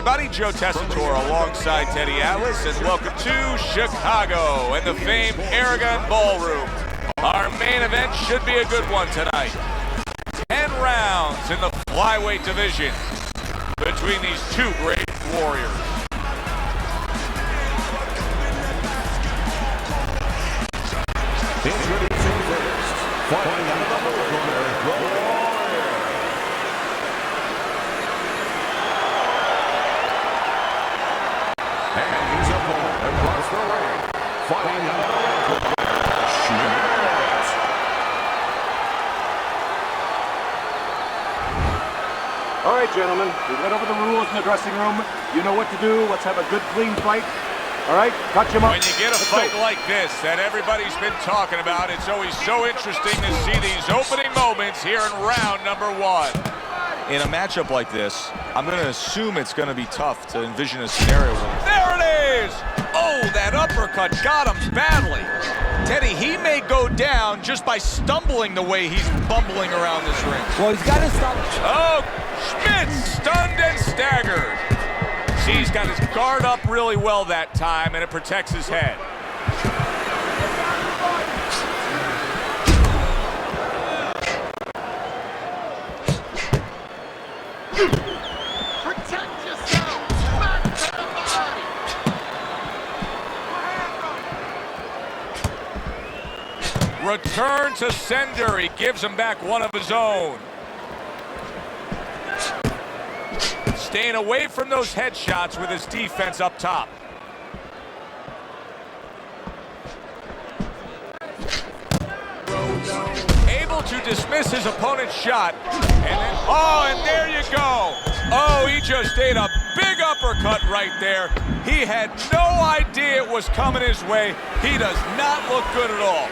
everybody, Joe Tessitore alongside Teddy Atlas, and welcome to Chicago and the famed Aragon Ballroom. Our main event should be a good one tonight. 10 rounds in the flyweight division between these two great warriors. Introducing first, fighting out of the blue corner, the Warrior. And his opponent across the ring, fighting out of the red corner, Schmidt. All right, gentlemen, we went over the rules in the dressing room. You know what to do. Let's have a good, clean fight. All right, cut him up. When you get a fight like this that everybody's been talking about, it's always so interesting to see these opening moments here in round number one. In a matchup like this, I'm going to assume it's going to be tough to envision a scenario where... There it is! Oh, that uppercut got him badly. Teddy, he may go down just by stumbling the way he's bumbling around this ring. Well, he's got to stop. Oh, Schmidt stunned and staggered. See, he's got his guard up really well that time, and it protects his head. Protect yourself! Back to the body! Return to sender. He gives him back one of his own. Staying away from those headshots with his defense up top. Able to dismiss his opponent's shot. And then, oh, and there you go. Oh, he just ate a big uppercut right there. He had no idea it was coming his way. He does not look good at all.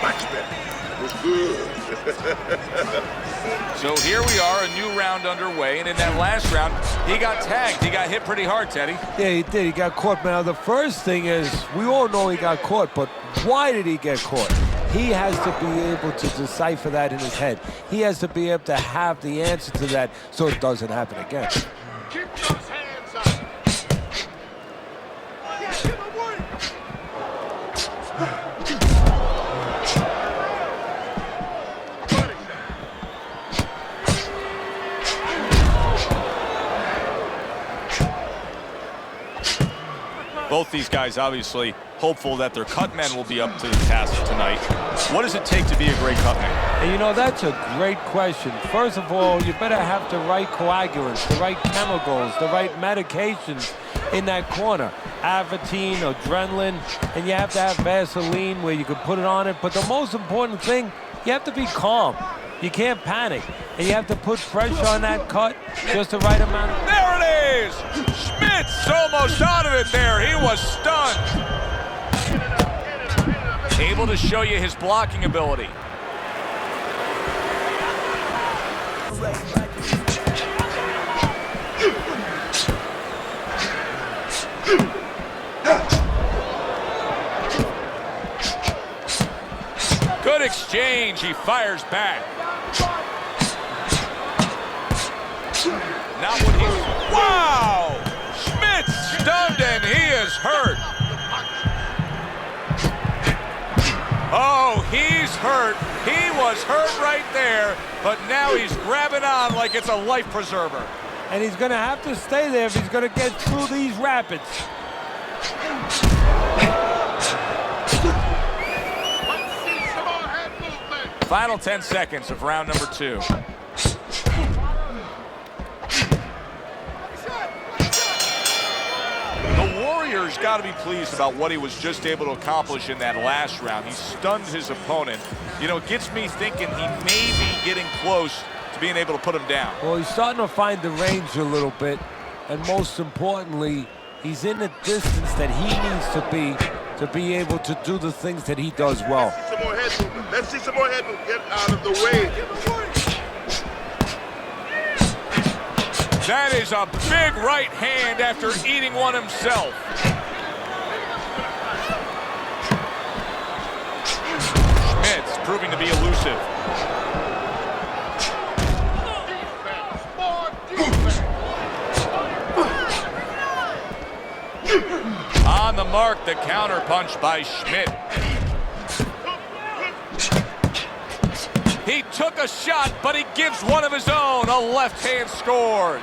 Much better. It was good. So here we are, a new round underway, and in that last round, he got tagged. He got hit pretty hard, Teddy. Yeah, he did. He got caught. Now, the first thing is, we all know he got caught, but why did he get caught? He has to be able to decipher that in his head. He has to be able to have the answer to that so it doesn't happen again. Keep those hands up. Both these guys obviously hopeful that their cut men will be up to the task tonight. What does it take to be a great cut man? And you know, that's a great question. First of all, you better have the right coagulants, the right chemicals, the right medications in that corner. Avatine, adrenaline, and you have to have Vaseline where you can put it on it. But the most important thing, you have to be calm. You can't panic. And you have to put pressure on that cut, just the right amount. There it is! Schmidt's almost out of it there. He was stunned. Able to show you his blocking ability. Good exchange. He fires back. Not what he's... Wow! Schmidt stunned and he is hurt. Oh, he's hurt. He was hurt right there, but now he's grabbing on like it's a life preserver. And he's going to have to stay there if he's going to get through these rapids. Final 10 seconds of round number two. The Warriors got to be pleased about what he was just able to accomplish in that last round. He stunned his opponent. You know, it gets me thinking he may be getting close to being able to put him down. Well, he's starting to find the range a little bit. And most importantly, he's in the distance that he needs to be able to do the things that he does well. Let's see some more head movement. Let's see some more head movement. Get out of the way. That is a big right hand after eating one himself. Schmidt's proving to be elusive. mark, the counter punch by Schmidt. He took a shot, but he gives one of his own. A left hand scores.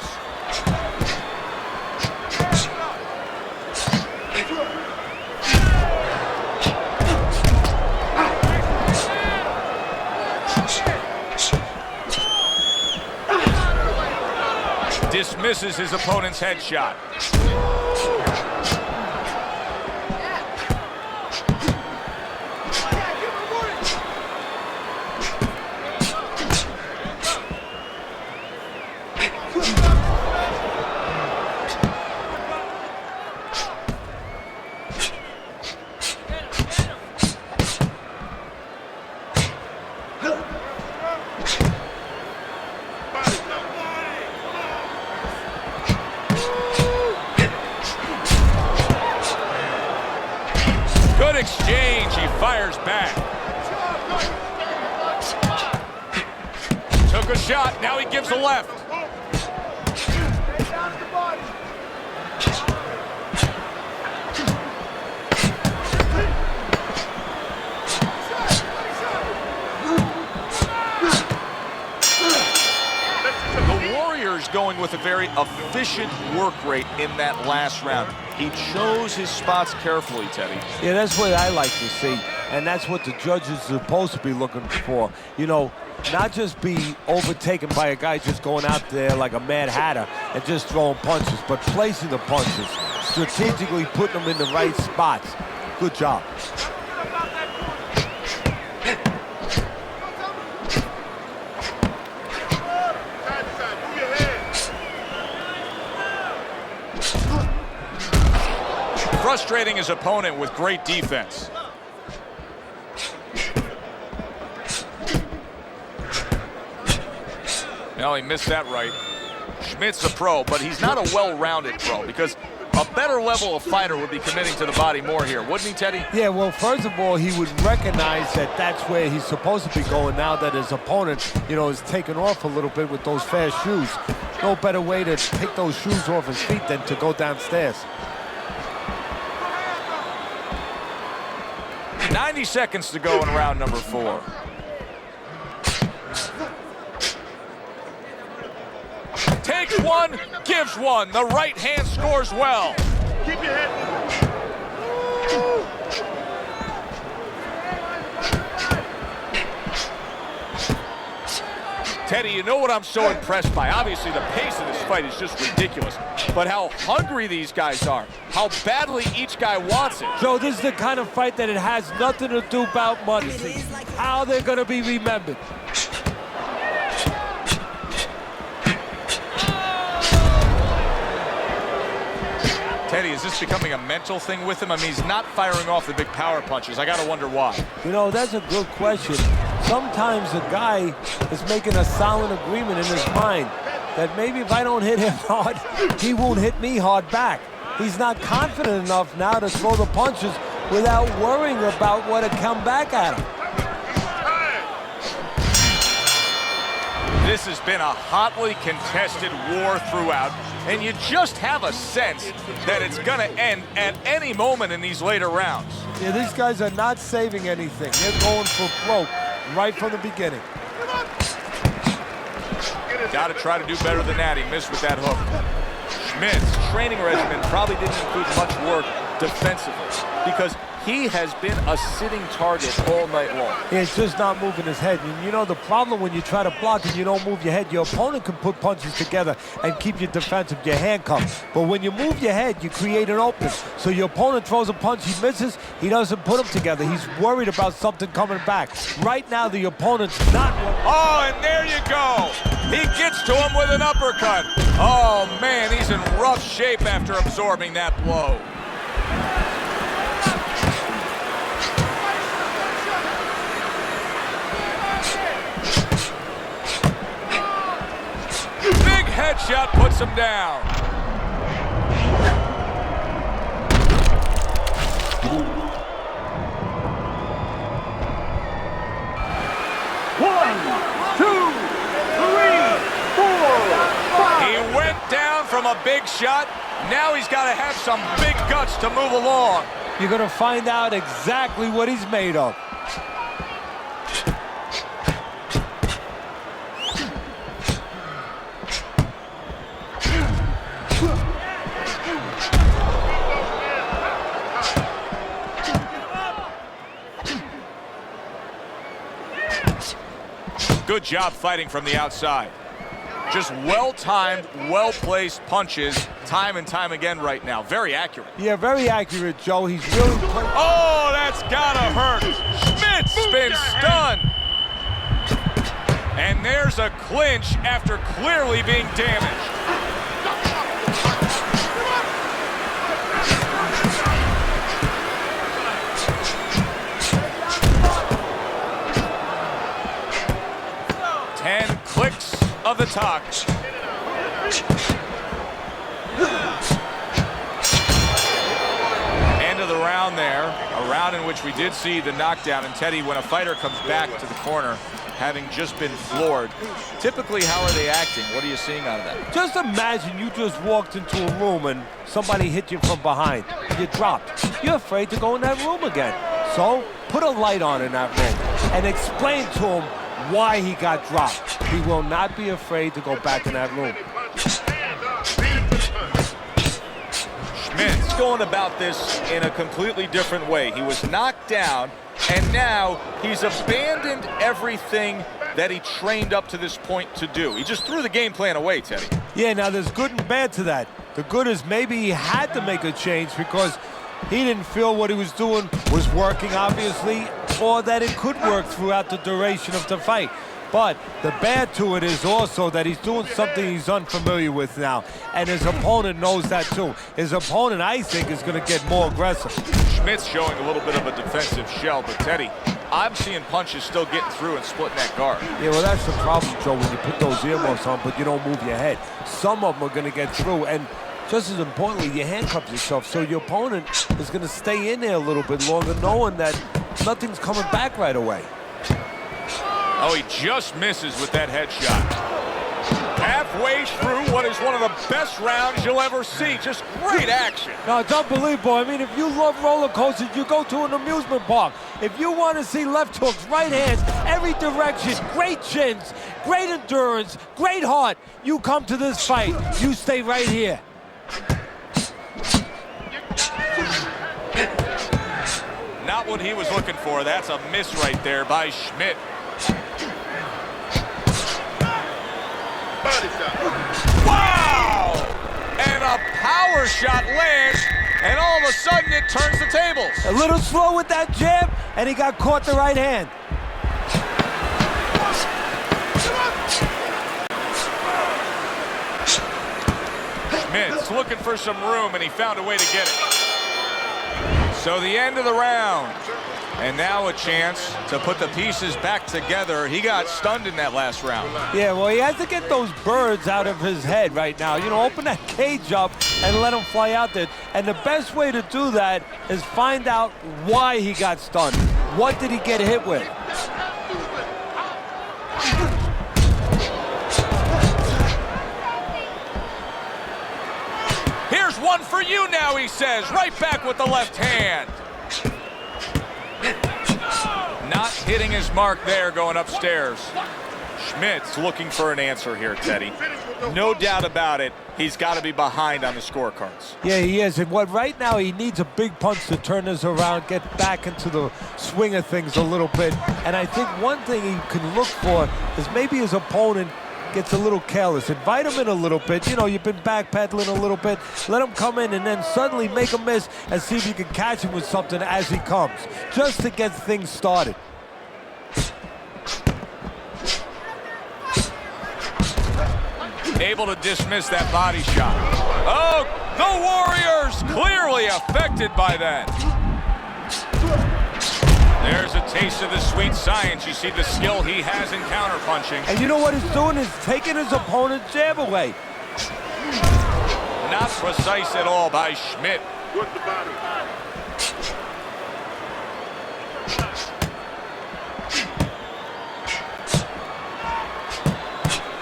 Dismisses his opponent's headshot. Good exchange, he fires back. Took a shot, now he gives a left. The Warriors going with a very efficient work rate in that last round. He chose his spots carefully, Teddy. Yeah, that's what I like to see, and that's what the judges are supposed to be looking for. You know, not just be overtaken by a guy just going out there like a Mad Hatter and just throwing punches, but placing the punches, strategically putting them in the right spots. Good job. Frustrating his opponent with great defense. No, he missed that right. Schmidt's a pro, but he's not a well-rounded pro because a better level of fighter would be committing to the body more here, wouldn't he, Teddy? Yeah, well, first of all, he would recognize that that's where he's supposed to be going now that his opponent, you know, is taking off a little bit with those fast shoes. No better way to take those shoes off his feet than to go downstairs. 90 seconds to go in round number 4. Takes one, gives one. The right hand scores well. Keep your head. Teddy, you know what I'm so impressed by? Obviously, the pace of this fight is just ridiculous. But how hungry these guys are. How badly each guy wants it. Joe, this is the kind of fight that it has nothing to do about money. How they're going to be remembered. Teddy, is this becoming a mental thing with him? I mean, he's not firing off the big power punches. I got to wonder why. You know, that's a good question. Sometimes a guy is making a silent agreement in his mind that maybe if I don't hit him hard, he won't hit me hard back. He's not confident enough now to throw the punches without worrying about what will come back at him. This has been a hotly contested war throughout, and you just have a sense that it's going to end at any moment in these later rounds. Yeah, these guys are not saving anything. They're going for broke right from the beginning. Got to try to do better than that. He missed with that hook. Schmidt's training regimen probably didn't include much work defensively because he has been a sitting target all night long. He's just not moving his head. And you know, the problem when you try to block and you don't move your head, your opponent can put punches together and keep you defensive, your handcuffs. But when you move your head, you create an opening. So your opponent throws a punch, he misses, he doesn't put them together. He's worried about something coming back. Right now, the opponent's not. Oh, and there you go. He gets to him with an uppercut. Oh, man, he's in rough shape after absorbing that blow. Big headshot puts him down. He went down from a big shot. Now he's got to have some big guts to move along. you're going to find out exactly what he's made of. Good job fighting from the outside. Just well-timed, well-placed punches time and time again right now. Very accurate. Yeah, very accurate, Joe. He's really... Oh, that's gotta hurt. Schmidt's been stunned. And there's a clinch after clearly being damaged. Clicks of the talk. End of the round there. A round in which we did see the knockdown. And Teddy, when a fighter comes back to the corner, having just been floored, typically how are they acting? What are you seeing out of that? Just imagine you just walked into a room and somebody hit you from behind. You dropped. You're afraid to go in that room again. So put a light on in that room and explain to him why he got dropped. He will not be afraid to go back in that room. Schmidt's going about this in a completely different way. He was knocked down, and now he's abandoned everything that he trained up to this point to do. He just threw the game plan away, Teddy. Yeah, now there's good and bad to that. The good is maybe he had to make a change because he didn't feel what he was doing was working, obviously, or that it could work throughout the duration of the fight. But the bad to it is also that he's doing something he's unfamiliar with now, and his opponent knows that too. His opponent, I think, is going to get more aggressive. Schmidt's showing a little bit of a defensive shell, but Teddy, I'm seeing punches still getting through and splitting that guard. Yeah, well, that's the problem, Joe, when you put those earmuffs on, but you don't move your head. Some of them are going to get through, and just as importantly, you handcuff yourself, so your opponent is going to stay in there a little bit longer, knowing that nothing's coming back right away. Oh, he just misses with that headshot. Halfway through what is one of the best rounds you'll ever see. Just great action. No, it's unbelievable. I mean, if you love roller coasters, you go to an amusement park. If you want to see left hooks, right hands, every direction, great chins, great endurance, great heart, you come to this fight. You stay right here. Not what he was looking for. That's a miss right there by Schmidt. Wow! And a power shot lands, and all of a sudden it turns the tables. A little slow with that jab, and he got caught the right hand. Schmidt's looking for some room, and he found a way to get it. So the end of the round. And now a chance to put the pieces back together. He got stunned in that last round. Yeah, well, he has to get those birds out of his head right now. You know, open that cage up and let him fly out there. And the best way to do that is find out why he got stunned. What did he get hit with? Here's one for you now, he says. Right back with the left hand. Not hitting his mark there going upstairs. Schmidt's looking for an answer here, Teddy. No doubt about it, he's got to be behind on the scorecards. Yeah, he is. And what right now he needs a big punch to turn this around, get back into the swing of things a little bit. And I think one thing he can look for is maybe his opponent gets a little careless. Invite him in a little bit. You know, you've been backpedaling a little bit. Let him come in and then suddenly make a miss and see if you can catch him with something as he comes, just to get things started. Able to dismiss that body shot. Oh, the Warriors clearly affected by that. There's a taste of the sweet science. You see the skill he has in counterpunching. And you know what he's doing is taking his opponent's jab away. Not precise at all by Schmidt. Good the body.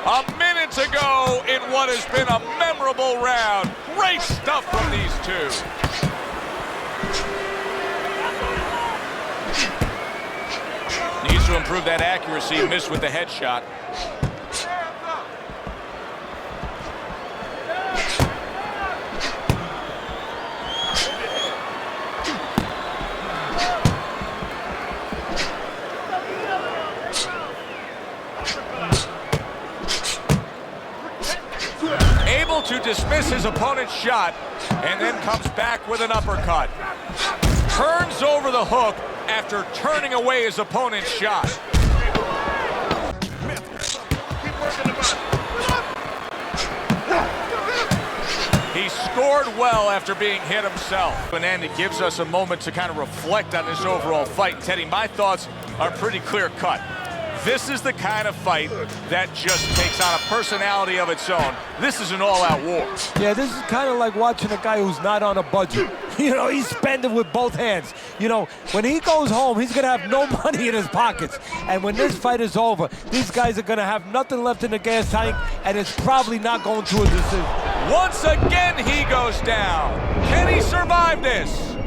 A minute to go in what has been a memorable round. Great stuff from these two. improve that accuracy. Missed with the headshot. Able to dismiss his opponent's shot and then comes back with an uppercut. Turns over the hook after turning away his opponent's shot. He scored well after being hit himself. And it gives us a moment to kind of reflect on this overall fight. And Teddy, my thoughts are pretty clear cut. This is the kind of fight that just takes on a personality of its own. This is an all-out war. Yeah, this is kind of like watching a guy who's not on a budget. You know, he's spending with both hands. You know, when he goes home, he's going to have no money in his pockets. And when this fight is over, these guys are going to have nothing left in the gas tank, and it's probably not going to a decision. Once again, he goes down. Can he survive this?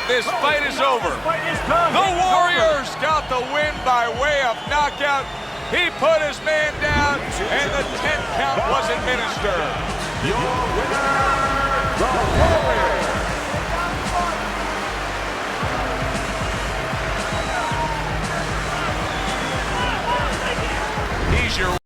This fight is over. The Warriors got the win by way of knockout. He put his man down, and the 10 count was administered. Your winner, the Warriors. He's your